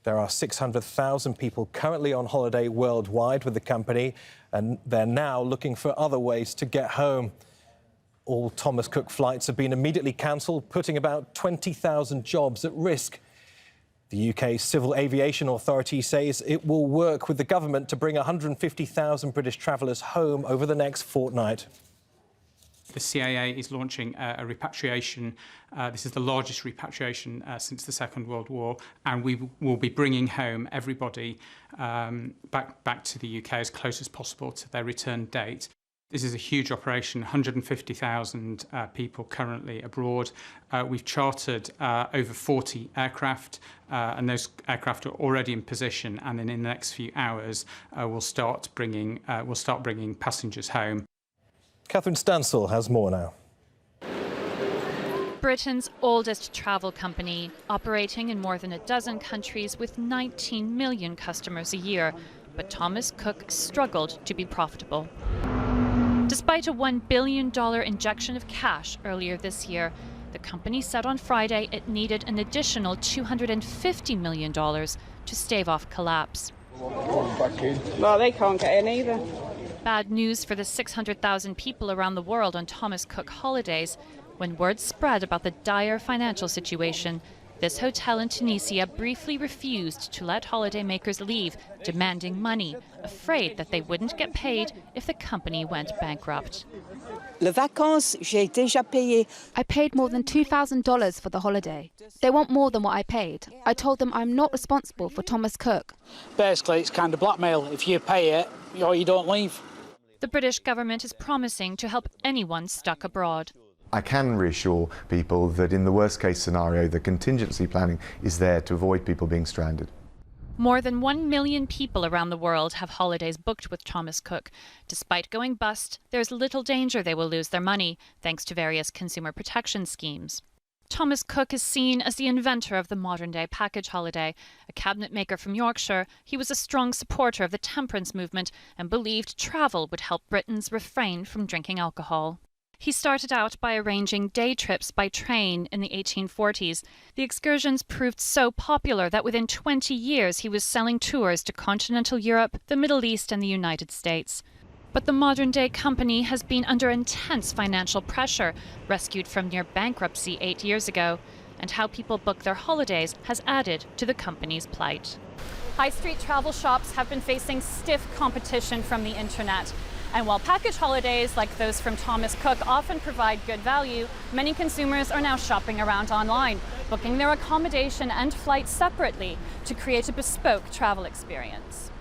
There are 600,000 people currently on holiday worldwide with the company, and they're now looking for other ways to get home. All Thomas Cook flights have been immediately cancelled, putting about 20,000 jobs at risk. The UK's Civil Aviation Authority says it will work with the government to bring 150,000 British travellers home over the next fortnight. The CAA is launching a repatriation. This is the largest repatriation since the Second World War, and we will be bringing home everybody back to the UK as close as possible to their return date. This is a huge operation, 150,000 people currently abroad. We've chartered over 40 aircraft, and those aircraft are already in position, and then in the next few hours we'll start bringing passengers home. Catherine Stancl has more now. Britain's oldest travel company, operating in more than a dozen countries with 19 million customers a year. But Thomas Cook struggled to be profitable. Despite a $1 billion injection of cash earlier this year, the company said on Friday it needed an additional $250 million to stave off collapse. Well, they can't get in either. Bad news for the 600,000 people around the world on Thomas Cook holidays. When word spread about the dire financial situation, this hotel in Tunisia briefly refused to let holidaymakers leave, demanding money, afraid that they wouldn't get paid if the company went bankrupt. I paid more than $2,000 for the holiday. They want more than what I paid. I told them I'm not responsible for Thomas Cook. Basically, it's kind of blackmail. If you pay it, or you don't leave. The British government is promising to help anyone stuck abroad. I can reassure people that in the worst case scenario, the contingency planning is there to avoid people being stranded. More than 1 million people around the world have holidays booked with Thomas Cook. Despite going bust, there's little danger they will lose their money, thanks to various consumer protection schemes. Thomas Cook is seen as the inventor of the modern-day package holiday. A cabinet maker from Yorkshire, he was a strong supporter of the temperance movement and believed travel would help Britons refrain from drinking alcohol. He started out by arranging day trips by train in the 1840s. The excursions proved so popular that within 20 years he was selling tours to continental Europe, the Middle East and the United States. But the modern-day company has been under intense financial pressure, rescued from near bankruptcy 8 years ago, and how people book their holidays has added to the company's plight. High street travel shops have been facing stiff competition from the internet. And while package holidays like those from Thomas Cook often provide good value, many consumers are now shopping around online, booking their accommodation and flights separately to create a bespoke travel experience.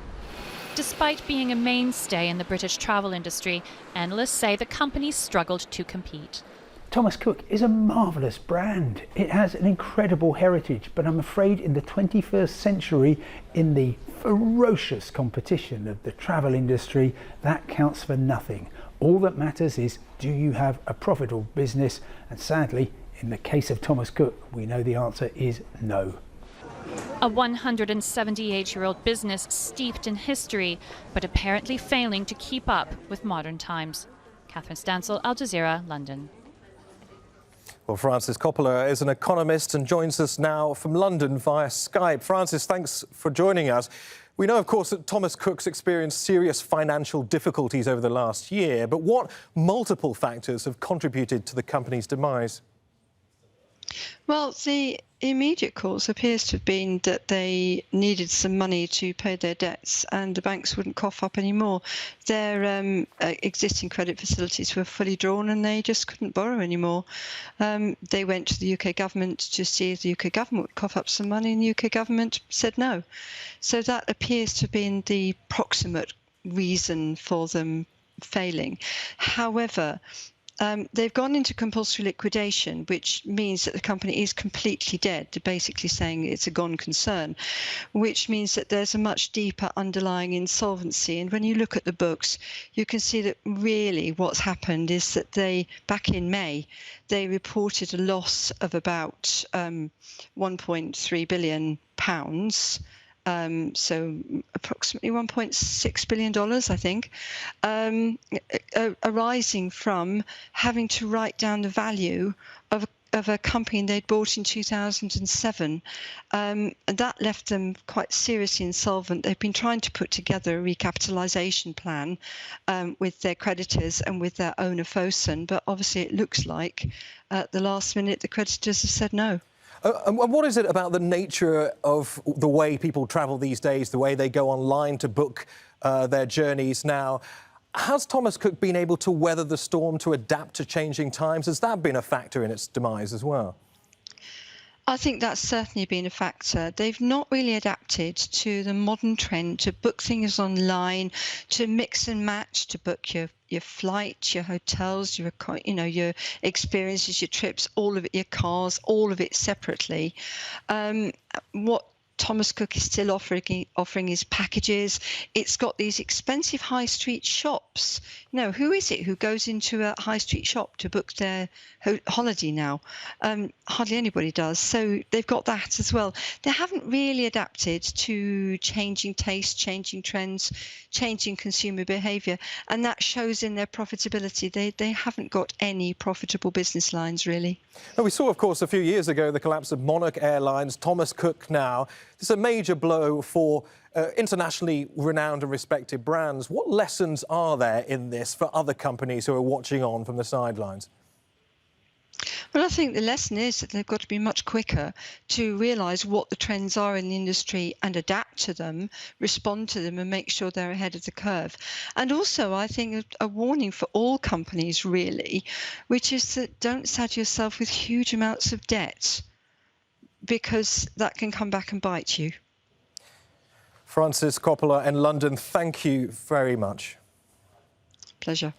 Despite being a mainstay in the British travel industry, analysts say the company struggled to compete. Thomas Cook is a marvellous brand. It has an incredible heritage, but I'm afraid in the 21st century, in the ferocious competition of the travel industry, that counts for nothing. All that matters is, do you have a profitable business? And sadly, in the case of Thomas Cook, we know the answer is no. A 178-year-old business steeped in history, but apparently failing to keep up with modern times. Catherine Stancl, Al Jazeera, London. Well, Francis Coppola is an economist and joins us now from London via Skype. Francis, thanks for joining us. We know, of course, that Thomas Cook's experienced serious financial difficulties over the last year, but what multiple factors have contributed to the company's demise? Well, the immediate cause appears to have been that they needed some money to pay their debts and the banks wouldn't cough up any more. Their existing credit facilities were fully drawn and they just couldn't borrow anymore. They went to the UK government to see if the UK government would cough up some money and the UK government said no. So that appears to have been the proximate reason for them failing. However, they've gone into compulsory liquidation, which means that the company is completely dead. They're basically saying it's a gone concern, which means that there's a much deeper underlying insolvency. And when you look at the books, you can see that really what's happened is that back in May, they reported a loss of about £1.3 billion. So approximately $1.6 billion, I think, arising from having to write down the value of of a company they'd bought in 2007, and that left them quite seriously insolvent. They've been trying to put together a recapitalisation plan with their creditors and with their owner Fosun, but obviously it looks like at the last minute the creditors have said no. And what is it about the nature of the way people travel these days, the way they go online to book their journeys now? Has Thomas Cook been able to weather the storm, to adapt to changing times? Has that been a factor in its demise as well? I think that's certainly been a factor. They've not really adapted to the modern trend to book things online, to mix and match, to book your flights, your hotels, your experiences, your trips, all of it, your cars, all of it separately. What Thomas Cook is still offering his packages. It's got these expensive high street shops. You know, who is it who goes into a high street shop to book their holiday now? Hardly anybody does. So they've got that as well. They haven't really adapted to changing tastes, changing trends, changing consumer behaviour, and that shows in their profitability. They haven't got any profitable business lines, really. Well, we saw, of course, a few years ago the collapse of Monarch Airlines, Thomas Cook now. It's a major blow for internationally renowned and respected brands. What lessons are there in this for other companies who are watching on from the sidelines? Well, I think the lesson is that they've got to be much quicker to realise what the trends are in the industry and adapt to them, respond to them and make sure they're ahead of the curve. And also, I think a warning for all companies, really, which is that don't saddle yourself with huge amounts of debt, because that can come back and bite you. Frances Coppola in London, thank you very much. Pleasure.